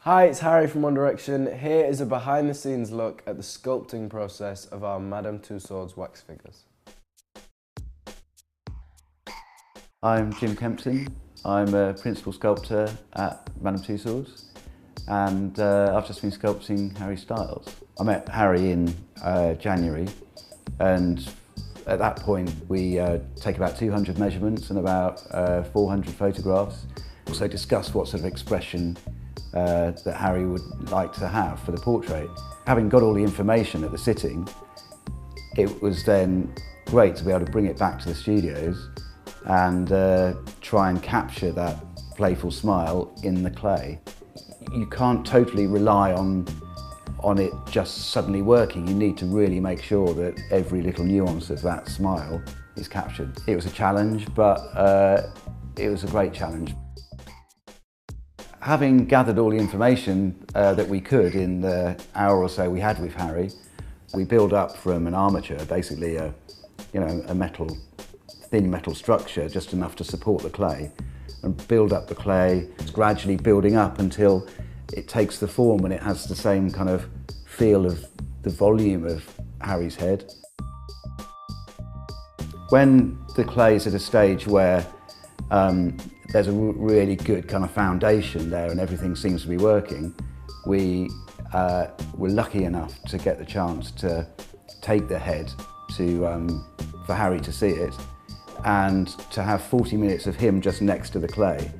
Hi, it's Harry from One Direction. Here is a behind the scenes look at the sculpting process of our Madame Tussauds wax figures. I'm Jim Kempton. I'm a principal sculptor at Madame Tussauds, and I've just been sculpting Harry Styles. I met Harry in January, and at that point we take about 200 measurements and about 400 photographs. Also discuss what sort of expression that Harry would like to have for the portrait. Having got all the information at the sitting, it was then great to be able to bring it back to the studios and try and capture that playful smile in the clay. You can't totally rely on it just suddenly working. You need to really make sure that every little nuance of that smile is captured. It was a challenge, but it was a great challenge. Having gathered all the information that we could in the hour or so we had with Harry, we built up from an armature, basically a thin metal structure, just enough to support the clay, and build up the clay, gradually building up until it takes the form and it has the same kind of feel of the volume of Harry's head. When the clay is at a stage where there's a really good kind of foundation there and everything seems to be working, we were lucky enough to get the chance to take the head for Harry to see it, and to have 40 minutes of him just next to the clay.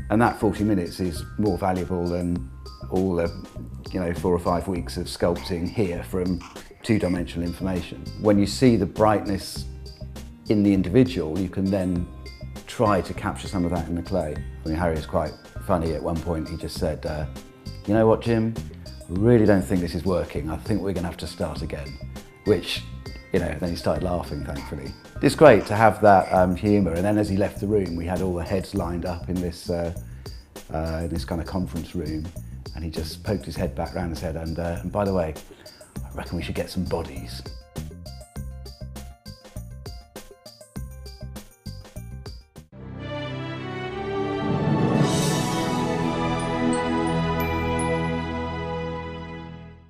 And that 40 minutes is more valuable than all the 4 or 5 weeks of sculpting here from two-dimensional information. When you see the brightness in the individual, you can then try to capture some of that in the clay. I mean, Harry is quite funny. At one point he just said, you know what, Jim, I really don't think this is working. I think we're going to have to start again. Which, then he started laughing, thankfully. It's great to have that humour, and then as he left the room we had all the heads lined up in this kind of conference room, and he just poked his head back round and said, and by the way, I reckon we should get some bodies.